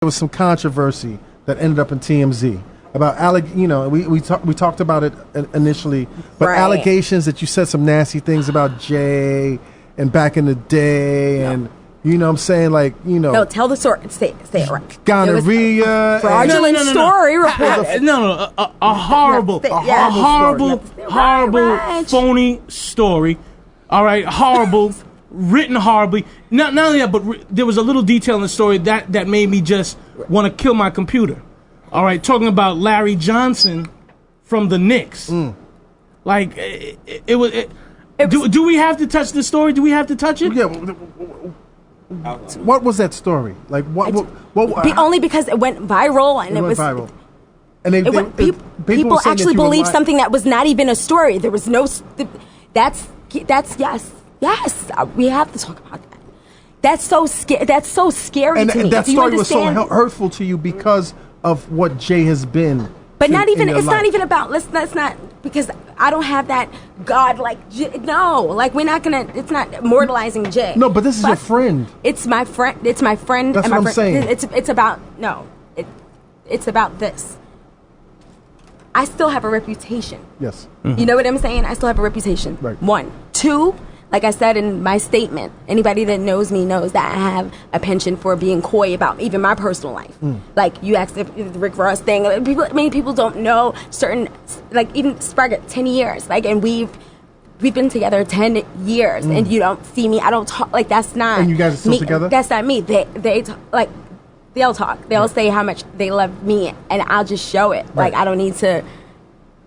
there was some controversy that ended up in TMZ about we talked about it initially, but allegations that you said some nasty things about Jay and back in the day, and you know what I'm saying, No, tell the story. Say it right. Gonorrhea. Fraudulent story report. A horrible, phony story. All right, horrible. Written horribly. Not only that, but there was a little detail in the story that made me just want to kill my computer. All right, talking about Larry Johnson from the Knicks. Like, it was... Do we have to touch the story? Do we have to touch it? Yeah. What was that story? Like, what only because it went viral, and it was viral. And people actually believed something that was not even a story. There was no... That's yes. We have to talk about that. That's so scary. That's so scary to me. And that story was so hurtful to you because of what Jay has been. But not even. It's not even about. Let's not, because I don't have that God no. Like, we're not gonna. It's not immortalizing Jay. No, but this is your friend. It's my friend. It's my friend. That's what I'm saying. It's about It's about this. I still have a reputation. Yes. Mm-hmm. You know what I'm saying? I still have a reputation. Right. 1. 2. Like I said in my statement, anybody that knows me knows that I have a penchant for being coy about even my personal life. Like, you asked if the Rick Ross thing. Many people don't know certain, like, even Sprague, 10 years. Like, and we've been together 10 years, and you don't see me. I don't talk. Like, that's not. And you guys are still together? That's not me. They'll talk. They'll say how much they love me, and I'll just show it. Right. Like, I don't need to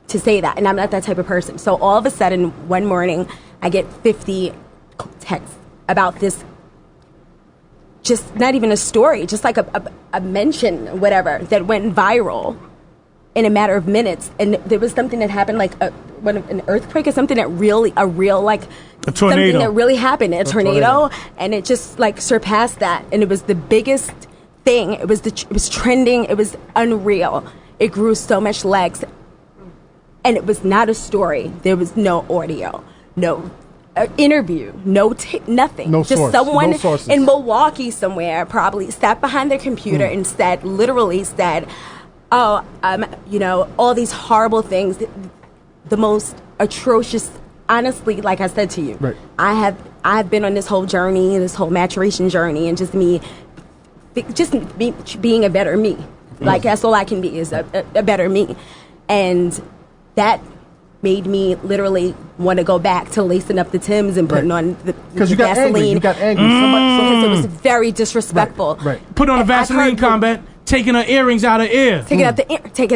say that, and I'm not that type of person. So all of a sudden, one morning, I get 50 texts about this, just not even a story, just like a mention, whatever, that went viral in a matter of minutes. And there was something that happened, like an earthquake or something that a tornado. Something that really happened, a tornado, and it just like surpassed that. And it was the biggest thing. It was trending. It was unreal. It grew so much legs. And it was not a story. There was no audio, no interview, nothing. No just source, someone no sources. in Milwaukee somewhere probably sat behind their computer and literally said, "Oh, all these horrible things, the most atrocious." Honestly, like I said to you, right. I've been on this whole journey, this whole maturation journey, and just me being a better me. Like, that's all I can be, is a better me, and that made me literally want to go back to lacing up the Timbs and putting on the Vaseline. You got angry. Because it was very disrespectful. Right. Put on a Vaseline, Combat. Taking her earrings out of ear. Taking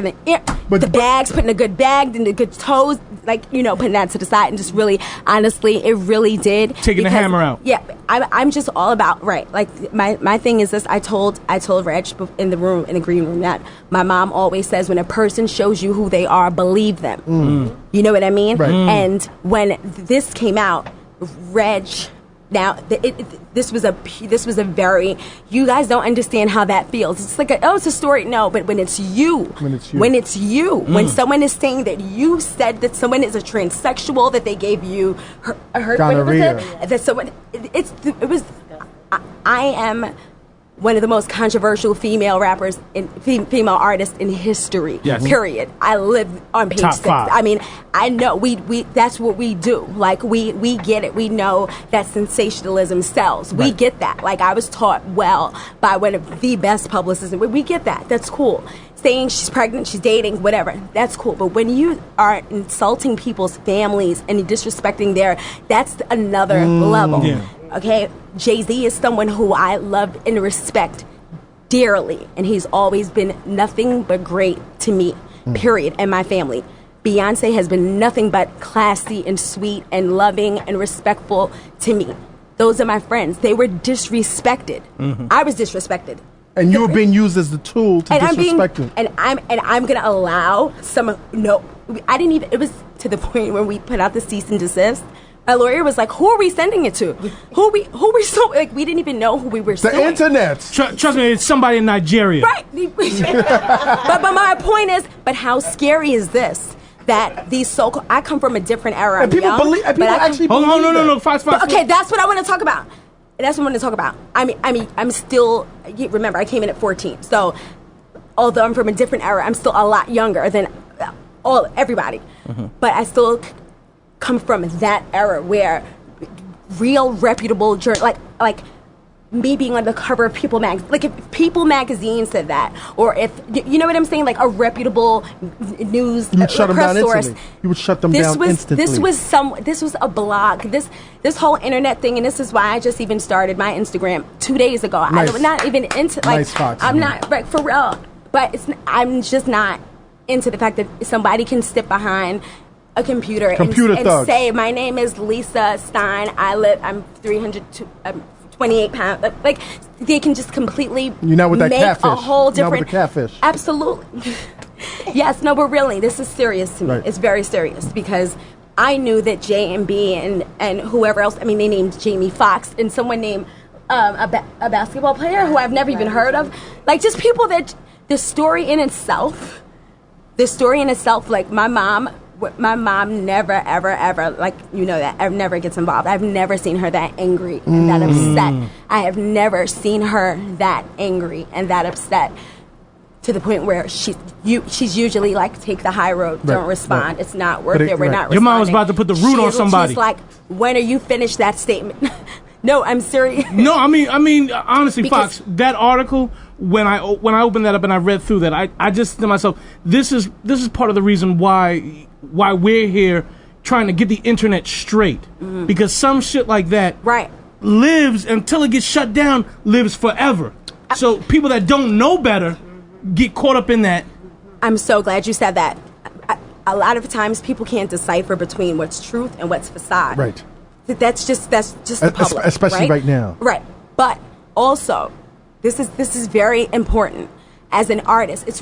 the ear. The bags, putting a good bag, then the good toes, putting that to the side, and just really, honestly, it really did. Taking the hammer out. Yeah, I'm just all about, right. Like, my thing is this. I told Reg in the green room, that my mom always says, when a person shows you who they are, believe them. You know what I mean? Right. And when this came out, Reg... Now, this was a very, you guys don't understand how that feels. It's like, it's a story. No, but when it's you, when someone is saying that you said that someone is a transsexual, that they gave you gonorrhea. I am one of the most controversial female rappers, female artists in history. Yes. Period. I live on page Top 6. 5. I mean, I know we that's what we do. Like, we get it. We know that sensationalism sells. Right. We get that. Like, I was taught well by one of the best publicists. We get that. That's cool. Saying she's pregnant, she's dating, whatever, that's cool. But when you are insulting people's families and disrespecting that's another level. Yeah. Okay, Jay-Z is someone who I love and respect dearly, and he's always been nothing but great to me, period, and my family. Beyonce has been nothing but classy and sweet and loving and respectful to me. Those are my friends. They were disrespected. I was disrespected. And you were being used as the tool to disrespect him. And I'm gonna allow I didn't even. It was to the point where we put out the cease and desist. My lawyer was like, "Who are we sending it to? Who we so like? We didn't even know who we were suing." The internet. Trust me, it's somebody in Nigeria. Right. but my point is, but how scary is this? That these so-called, I come from a different era. And people actually believe No, Fox. Okay, that's what I want to talk about. that's what I want to talk about. I mean, I'm still. Remember, I came in at 14, so although I'm from a different era, I'm still a lot younger than everybody. But I still come from that era where real reputable like me being on the cover of People magazine, like if People magazine said that, or if you know what I'm saying, like a reputable news you would shut them press down source. instantly. You would shut them down instantly. This was a blog. This whole internet thing, and this is why I just even started my Instagram 2 days ago. Nice. I'm not even into Nice, Foxy. I'm not like for real, but I'm just not into the fact that somebody can sit behind a computer and say, my name is Lisa Stein. I'm 328 pounds. Like, they can just completely You're not with that make catfish. a whole You're not with different... the catfish. Absolutely. Yes, no, but really, this is serious to me. Right. It's very serious because I knew that J&B and whoever else, I mean, they named Jamie Foxx and someone named a basketball player who I've never even heard of. Like, just people that... The story in itself, like, my mom never, ever, ever, like, you know that, never gets involved. I've never seen her that angry and that upset. I have never seen her that angry and that upset to the point where she's usually like, take the high road, don't respond. It's not worth it. We're not responding. Your mom was about to put the root on somebody. She's like, when are you finished that statement? No, I'm serious. No, I mean, honestly, because Fox, that article, when I opened that up and I read through that, I just said to myself, this is part of the reason why we're here trying to get the internet straight, because some shit like that lives until it gets shut down, lives forever. So people that don't know better get caught up in that. I'm so glad you said that. A lot of times people can't decipher between what's truth and what's facade. Right. That's just the public, especially right now. Right. But also, this is very important. As an artist, it's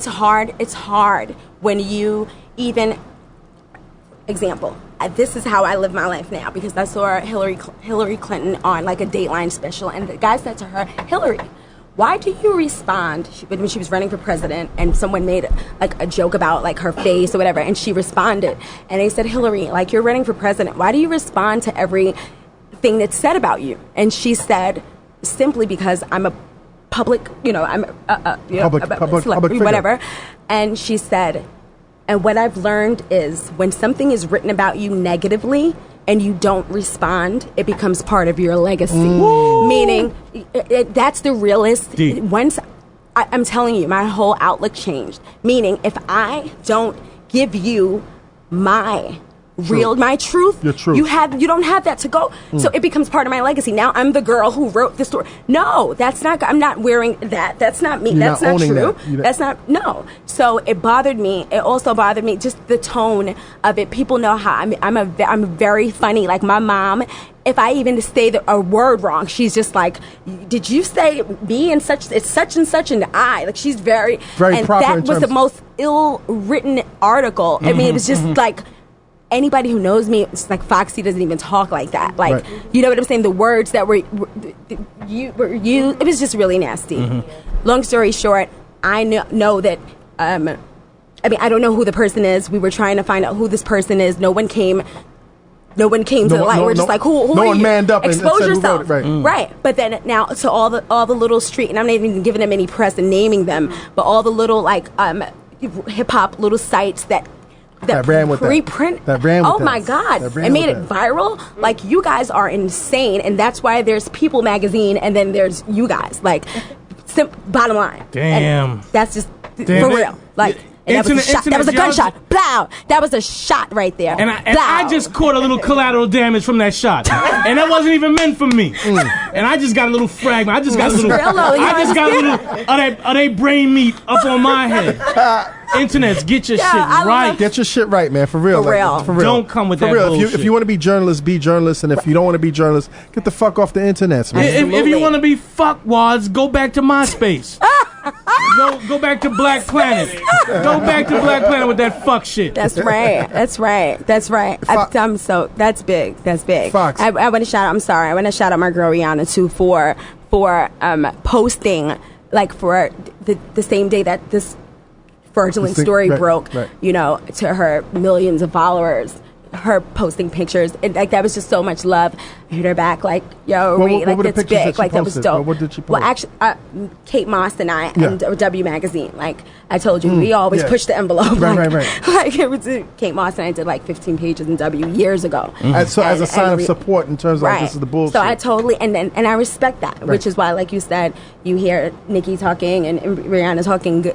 hard. It's hard when you even... Example, this is how I live my life now, because I saw Hillary Clinton on like a Dateline special, and the guy said to her, Hillary, why do you respond when she was running for president and someone made like a joke about like her face or whatever, and she responded, and they said, Hillary, like, you're running for president, why do you respond to everything that's said about you? And she said, simply because I'm a public, I'm a celebrity, whatever. And she said, and what I've learned is when something is written about you negatively and you don't respond, it becomes part of your legacy. Meaning, that's the realist. Once, I'm telling you, my whole outlook changed. Meaning, if I don't give you my truth, your truth, you don't have that to go. So it becomes part of my legacy. Now I'm the girl who wrote the story. No, that's not. I'm not wearing that. That's not me. That's not true. That's not. No. So it bothered me. It also bothered me just the tone of it. People know how I'm very funny. Like my mom, if I even say a word wrong, she's just like, "Did you say me and such? It's such and such and I." Like she's very and proper. That was the most ill-written article. I mean, it was just like. Anybody who knows me, it's like Foxy doesn't even talk like that. Like, you know what I'm saying? The words that were used, it was just really nasty. Long story short, I know that, I mean, I don't know who the person is. We were trying to find out who this person is. No one came to the light. We're just like, who no are one you? Manned up Expose and yourself. Right. But then now to all the little street, and I'm not even giving them any press and naming them, but all the little like hip hop little sites that ran with preprint. That ran with oh my God! It made it viral. Like, you guys are insane, and that's why there's People magazine, and then there's you guys. Like, bottom line. Damn. And that's just for real. Like. And that was a shot. That was a gunshot. Blow. That was a shot right there. And I just caught a little collateral damage from that shot, and that wasn't even meant for me. And I just got a little fragment. I just got a little of they brain meat up on my head. Internets, get your shit right. Get your shit right, man. For real. For real. Don't come with that bullshit. If you want to be journalists, be journalists. And if you don't want to be journalists, get the fuck off the internet, man. If you want to be fuckwads, go back to MySpace. Go back to Black Planet. Go back to Black Planet with that fuck shit. That's right. That's big. That's big. Fox. I want to shout out. I'm sorry. I want to shout out my girl Rihanna too for posting like for the same day that this fraudulent story broke. To her millions of followers. her posting pictures. And, like, that was just so much love. I hit her back like, yo, what like, were the that's pictures big. that Like, she that was posted? dope. What did she post? Well, actually, Kate Moss and I and W Magazine. Like, I told you, we always Yeah. push the envelope. Right, like, right. Like, it was Kate Moss and I did like 15 pages in W years ago. So as a sign of support in terms of like, this is the bullshit. So I totally, and I respect that, which is why, like you said, you hear Nicki talking and Rihanna talking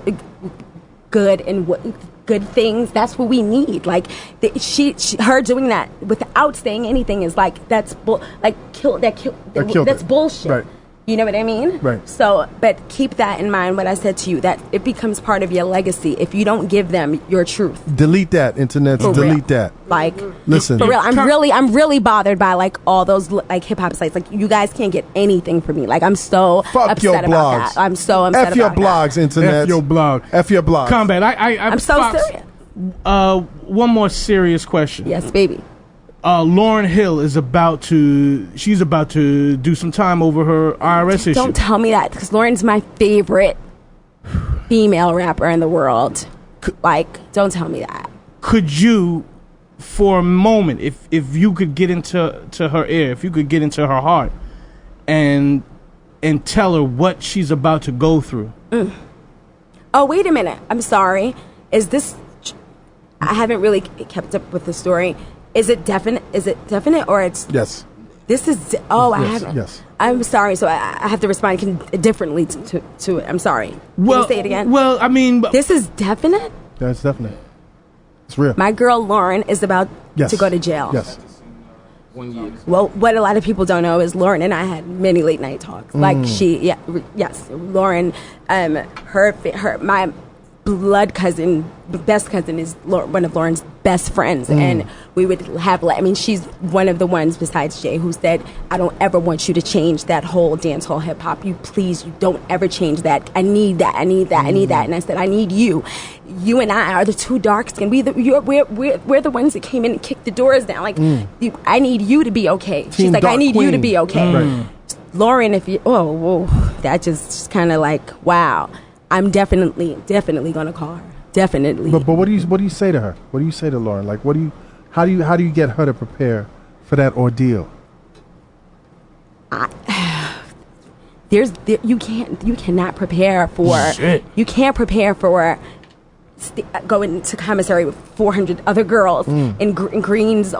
good and good things. That's what we need. Like her doing that without saying anything is like that's bullshit. Right. You know what I mean? Right. So, but keep that in mind. What I said to you, that it becomes part of your legacy if you don't give them your truth. Delete that, internet. For Delete real. that. Like, listen. for real, I'm really bothered by like all those like hip hop sites. Like, you guys can't get anything from me. Like, I'm so Fuck your upset blogs. about that. I'm so upset F your about blogs, that. internet. F your blog. F your blogs. Combat. I'm so Fox, serious. One more serious question. Yes, baby. Lauryn Hill is about to do some time over her IRS issue. Don't tell me that, because Lauren's my favorite female rapper in the world. Like, don't tell me that. Could you, for a moment, if you could get into her ear, if you could get into her heart, and tell her what she's about to go through? Oh, wait a minute. I'm sorry. Is this? I haven't really kept up with the story. Is it definite? Or it's? Yes. This is. I Yes, haven't. yes. I'm sorry. So I have to respond differently to it. I'm sorry. Can you say it again? Well, I mean, This is definite. Yeah, it's definite. It's real. My girl Lauren is about Yes. to go to jail. Yes. Well, what a lot of people don't know is Lauren and I had many late night talks. Like, yes, Lauren, my blood cousin, best cousin, is one of Lauren's best friends, and we would have. I mean, she's one of the ones besides Jay who said, "I don't ever want you to change that whole dancehall hip hop. You don't ever change that. I need that. I need that. I need that." And I said, "I need you. You and I are the two dark skin. We're the ones that came in and kicked the doors down. Like, I need you to be okay." Team She's like, Dark "I need you to Queen. be okay." Right. Lauren, if you, that just kind of like, wow. I'm definitely gonna call her. Definitely. But what do you say to her? What do you say to Lauren? Like, how do you get her to prepare for that ordeal? You cannot prepare for. Shit. You can't prepare for going to commissary with 400 other girls in greens.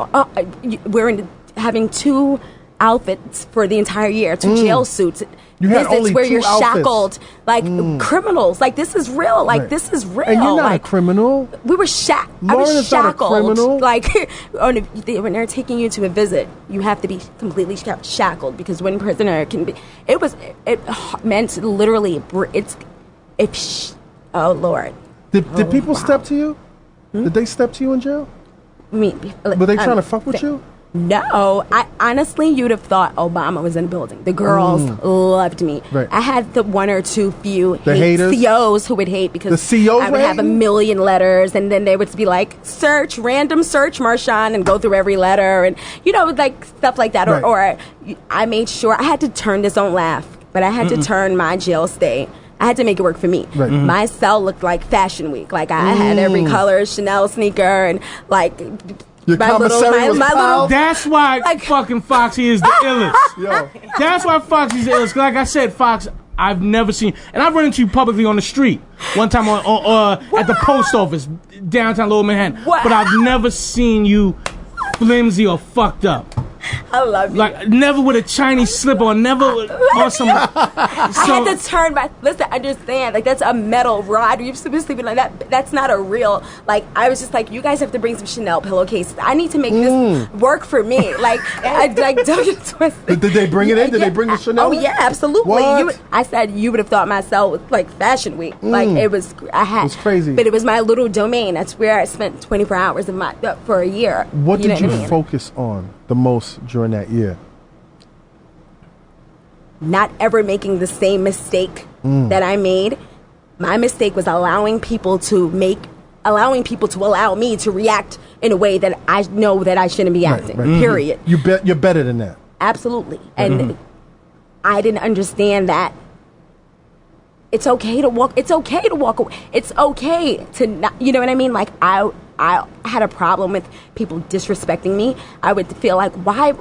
Having 2 outfits for the entire year, 2 jail suits. You had only where 2 you're outfits. shackled like criminals. Like, this is real. Like, Right. this is real. And you're not like, a criminal. we were shackled. I Lauren was is not a shackled. criminal. Like, when they're taking you to a visit, you have to be completely shackled, because one prisoner can be. It meant literally. Oh Lord. Did people step to you? Did they step to you in jail? I mean, Were they trying to fuck with you? No, I honestly, you'd have thought Obama was in the building. The girls loved me. Right. I had the one or two few haters? COs who would hate, because The COs I would have a hating? million letters, and then they would be like, random search, Marshawn, and go through every letter, and like stuff like that. Right. Or I made sure I had to turn this. Don't laugh, but I had to turn my jail stay. I had to make it work for me. Right. My cell looked like Fashion Week. Like, I had every color Chanel sneaker, and like. Your commissary was piled? That's why Like- fucking Foxy is the illest. Yo. That's why Foxy's the illest. 'Cause like I said, Fox, I've never seen, and I've run into you publicly on the street one time at the post office, downtown Lower Manhattan. What? But I've never seen you flimsy or fucked up. I love you. Like, never with a Chinese slip on, never on some. I had to turn my. Listen, understand. Like, that's a metal rod. You're supposed to be like that. That's not a real. Like, I was just like, you guys have to bring some Chanel pillowcases. I need to make this work for me. Like, don't get twisted. Did they bring it in? Did they bring the Chanel? Oh in? yeah, absolutely. What? I said you would have thought my cell was like Fashion Week. Like, it was. It was crazy. But it was my little domain. That's where I spent 24 hours for a year. What did you I mean? focus on the most during that year? Not ever making the same mistake that I made. My mistake was allowing people to allow me to react in a way that I know that I shouldn't be acting. Period. You're better than that. Absolutely. And I didn't understand that it's okay to walk. It's okay to walk away. It's okay to not. You know what I mean? Like, I had a problem with people disrespecting me, I would feel like, why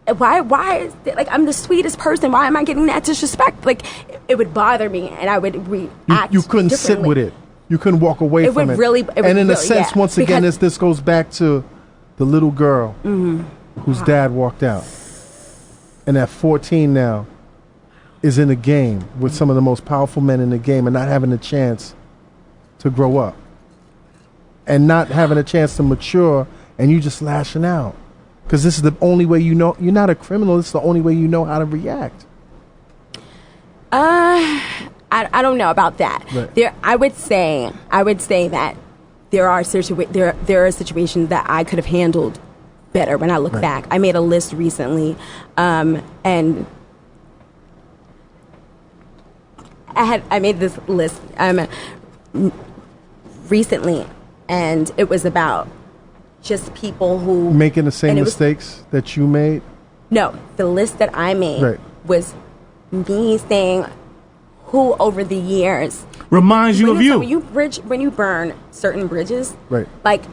is it, like, I'm the sweetest person, why am I getting that disrespect? Like, it would bother me, and I would react. You couldn't sit with it. You couldn't walk away from it. And in a sense, once again, this goes back to the little girl whose dad walked out, and at 14 now is in the game with some of the most powerful men in the game, and not having a chance to grow up, and not having a chance to mature, and you just lashing out. Because this is the only way you know. You're not a criminal. It's the only way you know how to react. I don't know about that. Right. I would say that there are situations that I could have handled better when I look back. I made a list recently, and I made this list recently, and it was about just people who making the same mistakes that you made. No, the list that I made was me saying who over the years reminds you of you. When you burn certain bridges, right? Like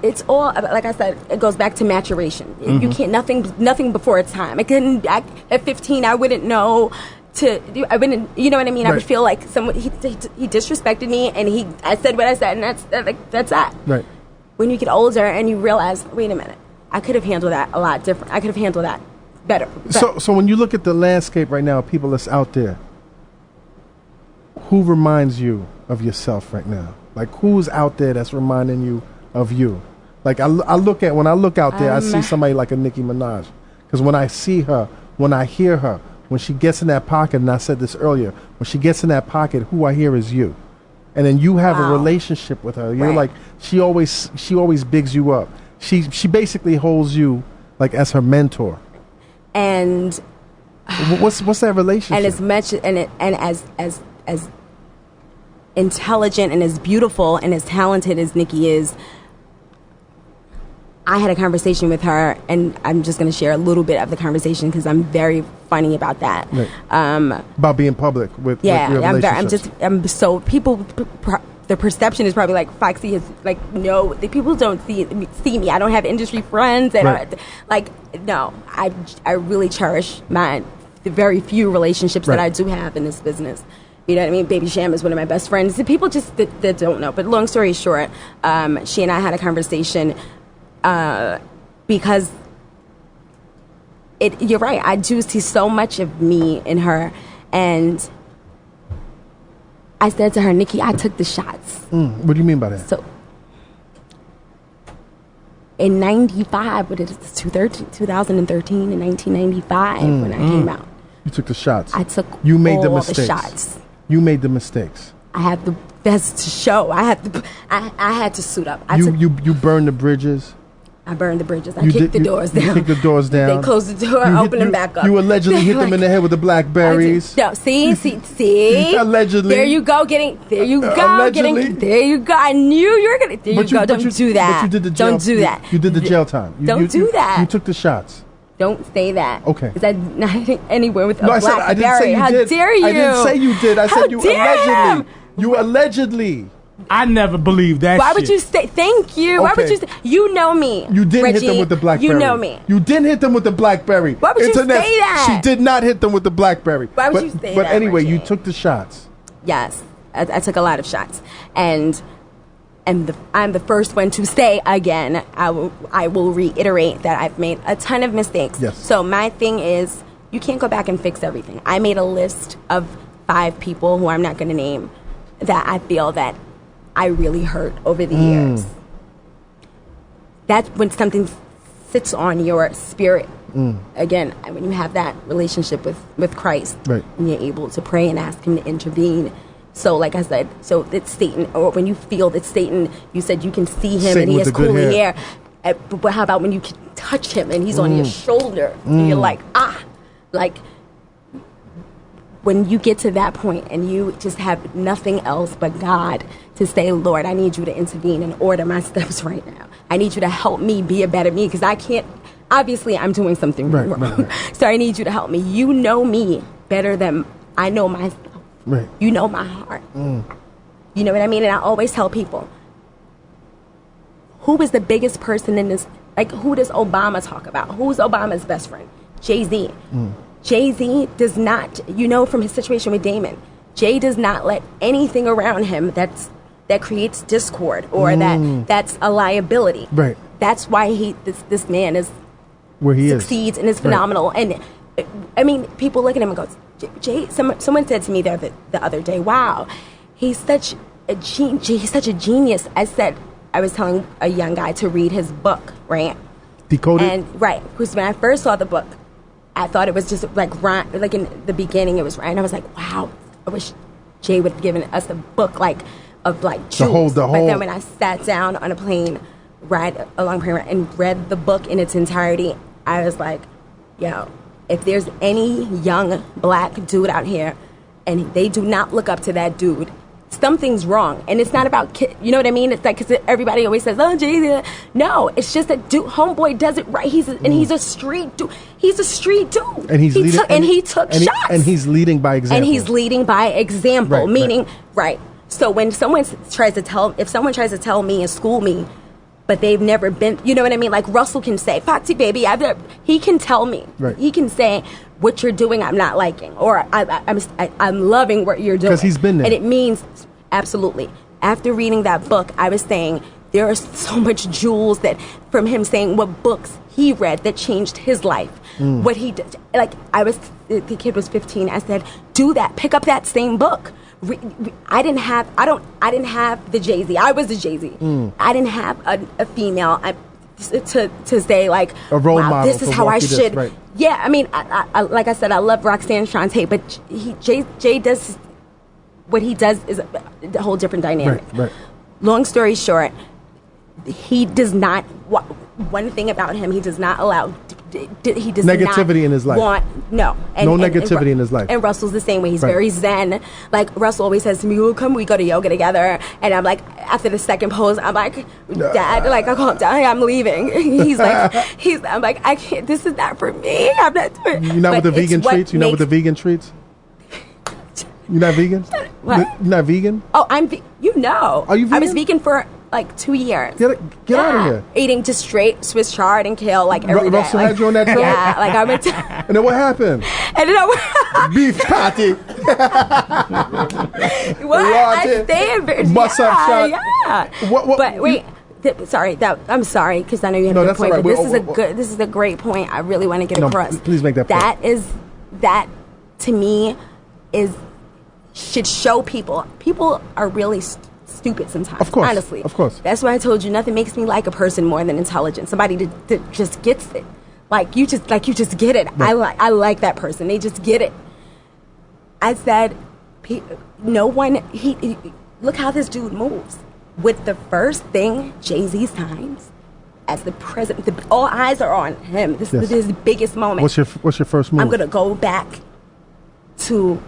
it's all like I said. It goes back to maturation. You can't nothing before its time. At 15, I wouldn't know. I wouldn't, you know what I mean? I would feel like someone he disrespected me, and I said what I said, and that's that. Right. When you get older and you realize, wait a minute, I could have handled that a lot different. I could have handled that better. So when you look at the landscape right now, people that's out there, who reminds you of yourself right now? Like, who's out there that's reminding you of you? Like, when I look out there, I see somebody like a Nicki Minaj. Because when I see her, when I hear her, when she gets in that pocket, and I said this earlier, when she gets in that pocket, who I hear is you. And then you have a relationship with her. You're like, she always bigs you up. She basically holds you like as her mentor. And what's that relationship? And as much and as intelligent and as beautiful and as talented as Nikki is, I had a conversation with her, and I'm just going to share a little bit of the conversation because I'm very funny about that. Right. About being public with your relationships. The perception is probably like Foxy is like, no, the people don't see me. I don't have industry friends, and no, I really cherish the very few relationships that I do have in this business. You know what I mean? Baby Sham is one of my best friends. The people just that don't know. But long story short, she and I had a conversation. Because you're right, I do see so much of me in her, and I said to her, Nikki, I took the shots. What do you mean by that? So, in 95, what is it, 2013 and 1995, when I came out. You took the shots. I took you made all the mistakes. The shots. You made the mistakes. I have the best to show. I had to suit up. You burned the bridges. I burned the bridges. I kicked the doors down. You kicked the doors down. They closed the door, opened them back up. You allegedly hit them in the head with the blackberries. No, see? Allegedly. There you go, there you go. I knew you were going to. There you go. Don't do that. But you did the jail. Don't do that. You did the jail time. Don't do that. You took the shots. Don't say that. Okay. Because I'm not anywhere with a blackberry. I didn't say you How did. Dare you? I didn't say you did. I said you allegedly. You allegedly. I never believed that. Why would you say? Thank you. Okay. Why would you say? You know me. You didn't Reggie, hit them with the blackberry. You know me. You didn't hit them with the blackberry. Why would you say that? She did not hit them with the blackberry. Why would you say that? But anyway, Reggie? you took the shots. Yes, I took a lot of shots, and I'm the first one to say again. I will reiterate that I've made a ton of mistakes. Yes. So my thing is, you can't go back and fix everything. I made a list of 5 people who I'm not going to name that I feel that I really hurt over the years. That's when something sits on your spirit. Again, when you have that relationship with Christ, right, and you're able to pray and ask him to intervene. So like I said, so it's Satan, or when you feel that Satan, you said you can see him Satan and he has curly hair. But how about when you can touch him and he's on your shoulder and you're like, like when you get to that point and you just have nothing else but God to say, Lord, I need you to intervene and order my steps right now. I need you to help me be a better me because I can't, obviously I'm doing something wrong. Right. So I need you to help me. You know me better than I know myself. Right. You know my heart. You know what I mean? And I always tell people, who is the biggest person in this? Like, who does Obama talk about? Who's Obama's best friend? Jay-Z. Jay-Z does not, from his situation with Damon, Jay does not let anything around him that creates discord or that's a liability. Right. That's why this man is where he succeeds and is phenomenal. Right. And I mean, people look at him and go, Jay. Someone said to me the other day, "Wow, he's such a genius." I was telling a young guy to read his book, right? Decoded. And right, because when I first saw the book, I thought it was just like in the beginning it was right, and I was like, "Wow, I wish Jay would have given us a book of jewels." The whole. But then when I sat down on a plane ride and read the book in its entirety, I was like, "Yo, if there's any young black dude out here, and they do not look up to that dude, something's wrong." And it's not about you know what I mean? It's like, because everybody always says, "Oh, Jay." No, it's just that dude, homeboy does it right. He's a street dude. He's a street dude. And he took shots. And he's leading by example. And he's leading by example, right, meaning right. So when someone tries to tell me and school me, but they've never been, you know what I mean? Like Russell can say, "Foxy baby," he can tell me. Right. He can say, "What you're doing, I'm not liking," or I'm loving what you're doing. Because he's been there. And it means, absolutely. After reading that book, I was saying, there are so much jewels that, from him saying what books he read that changed his life. What he did. Like, the kid was 15. I said, do that. Pick up that same book. I didn't have the Jay-Z. I was the Jay-Z. I didn't have a female to say, like, a role model. This is how I should. Right. Yeah, I mean, I like I said, I love Roxanne Shante, but Jay does, what he does is a whole different dynamic. Right. Long story short, he does not. One thing about him, he does not allow. He does negativity not in his life. No negativity in his life. And Russell's the same way. He's very zen. Like, Russell always says to me, "Well, come, we go to yoga together." And I'm like, after the second pose, I'm like, "Dad," like, I call him, "Dad, I'm leaving." I'm like, "I can't. This is not for me. I'm not doing." You're not with the vegan treats. You're not with the vegan treats. You're not vegan. What? You're not vegan. Oh, I'm. Are you vegan? I was vegan for like 2 years. Get out of here. Eating just straight Swiss chard and kale like every day. Russell had you on that trail? Yeah, like I went to. And then what happened? And then beef patty. What? I stay in. Bust up shot. Yeah. What? But wait. I'm sorry, because I know you have a good point. Right. But this is a great point. I really want to get across. Please make that point. That to me should show people. People are really stupid sometimes. Of course, honestly. Of course. That's why I told you nothing makes me like a person more than intelligence. Somebody that just gets it. Like you just get it. Right. I like that person. They just get it. I said, no one. Look how this dude moves. With the first thing Jay-Z signs as the president, all eyes are on him. This is his biggest moment. What's your first move? I'm gonna go back to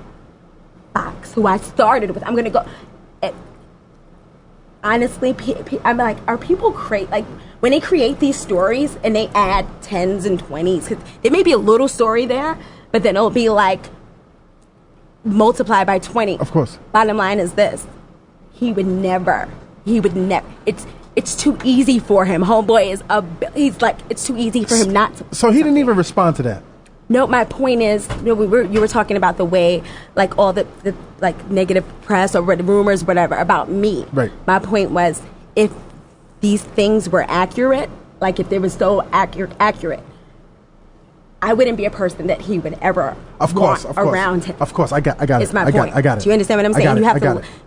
Fox, who I started with. I'm gonna go. Honestly, I'm like, are people like when they create these stories and they add 10s and 20s? Cause there may be a little story there, but then it'll be like multiplied by 20. Of course. Bottom line is this: he would never. It's too easy for him. Homeboy he's like, it's too easy for him not to. So he didn't even respond to that. No, my point is, you were talking about the way, like, all the like negative press or rumors, whatever, about me. Right. My point was, if these things were accurate, like if they were so accurate, I wouldn't be a person that he would ever want around him. Of course, I got it. It's my point. I got it. Do you understand what I'm saying?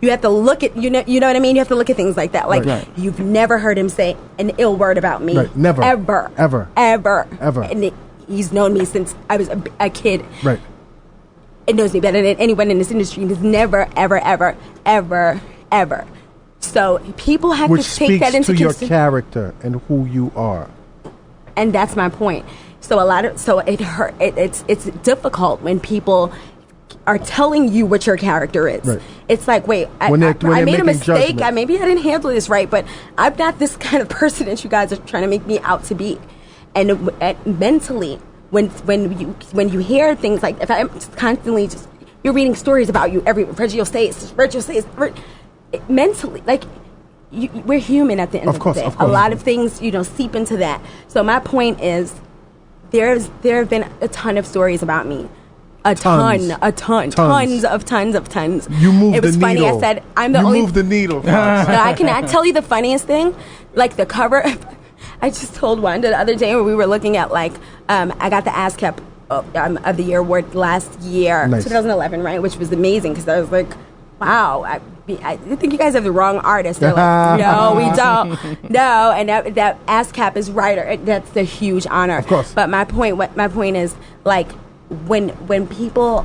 You have to look at you know what I mean. You have to look at things like that. Like You've never heard him say an ill word about me. Right. Never. Ever. And he's known me since I was a kid. Right. It knows me better than anyone in this industry. He's never, ever. So people have to take that into consideration. Which speaks to your character and who you are. And that's my point. So it hurt. It's difficult when people are telling you what your character is. Right. It's like, wait, I made a mistake. Maybe I didn't handle this right, but I'm not this kind of person that you guys are trying to make me out to be. And mentally, when you hear things like, if I'm constantly you're reading stories about you everywhere, Reggie will say mentally, like, we're human at the end of the day. Of course. A lot of things, seep into that. So my point is, there have been a ton of stories about me. Tons of tons. You moved the needle. It was funny. I said, I'm the only... You moved the needle. No, I tell you the funniest thing? Like, the cover... I just told Wanda the other day when we were looking at, like, I got the ASCAP of the Year award last year, nice. 2011, right? Which was amazing because I was like, wow, I think you guys have the wrong artist. They're like, no, we don't. No, and that ASCAP is writer. That's a huge honor. Of course. But my point is, like, when people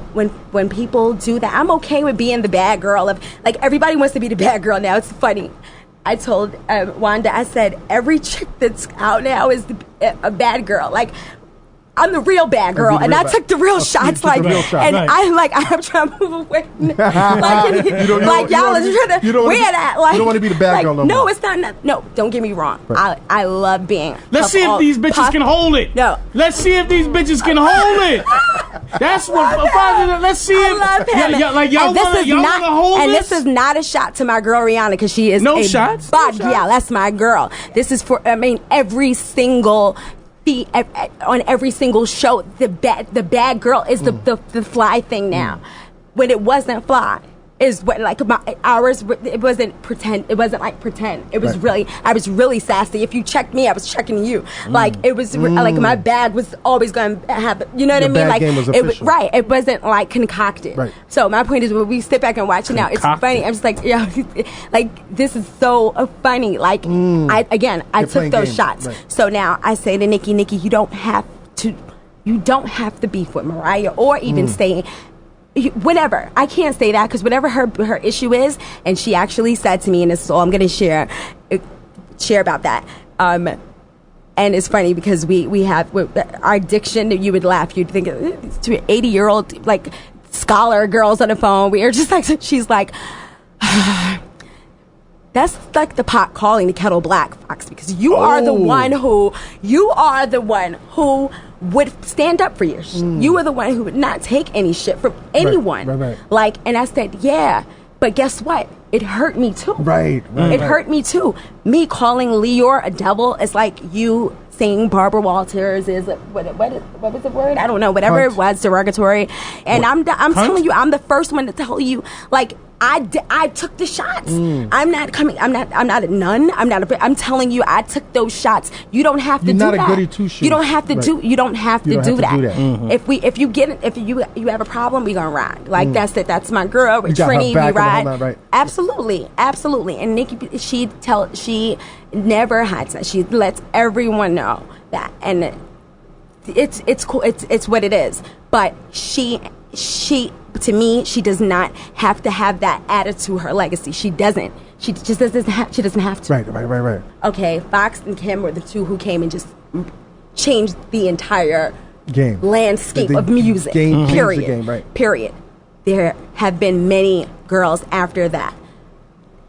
do that, I'm okay with being the bad girl. Like, everybody wants to be the bad girl now. It's funny. I told Wanda, I said, every chick that's out now is a bad girl. Like, I'm the real bad girl, and I took the real shots. Like, and I'm trying to move away. Like, y'all is trying to wear that. Like, you don't want to be the bad girl no more. No, it's not. No, don't get me wrong. Right. I love being. Let's see if these bitches can hold it. No. Let's see if these bitches can hold it. That's what. Let's see if. Like y'all want to hold and this. This is not a shot to my girl Rihanna because she is no shots. Yeah, that's my girl. This is for. I mean, every single. On every single show, the bad girl is the fly thing now. When it wasn't fly, is what like ours. It wasn't pretend. It wasn't like pretend. It was really. I was really sassy. If you checked me, I was checking you. Like it was like my bag was always going to have. You know what I mean? Like game was it was right. It wasn't like concocted. Right. So my point is, when we sit back and watch it now, it's funny. I'm just like, like this is so funny. Like I took those shots. Right. So now I say to Nikki, you don't have to beef with Mariah or even stay. Whatever. I can't say that because whatever her issue is, and she actually said to me, and this is all I'm going to share about that. And it's funny because we have our diction. You would laugh. You'd think to 80-year-old like scholar girls on the phone. We are just like, she's like, that's like the pot calling the kettle black, Fox, because you are the one who would stand up for you. You are the one who would not take any shit from anyone. Right. Like, and I said, yeah, but guess what? It hurt me too. Right. It hurt me too. Me calling Leor a devil is like you saying Barbara Walters is what was the word? I don't know. Whatever it was, derogatory. And I'm telling you, I'm the first one to tell you, like, I took the shots. I'm not a nun. I'm telling you, I took those shots. You don't have to do that. You're not a goody two shoes. You don't have to do. You don't have to do that. Mm-hmm. If you have a problem, we gonna ride. Like that's it. That's my girl. With Trini, we ride. Right. Absolutely. And Nikki, she never hides that. She lets everyone know that, and it's cool. It's what it is. But she. To me, she does not have to have that added to her legacy. She doesn't. She just doesn't have. She doesn't have to. Right. Okay, Fox and Kim were the two who came and just changed the entire game landscape of music. Period. The game, right. Period. There have been many girls after that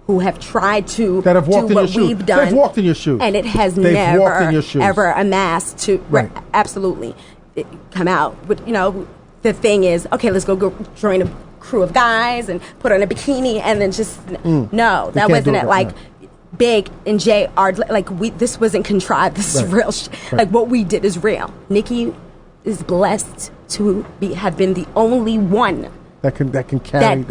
who have tried to that have walked do in what your we've shoes. done, They've walked in your shoes, and it has They've never walked in your shoes. ever amassed to absolutely come out. But the thing is, okay, let's go join a crew of guys and put on a bikini and then just no, that wasn't it. Like Big and Jay are like this wasn't contrived. This is real. Like what we did is real. Nikki is blessed to have been the only one that can carry that.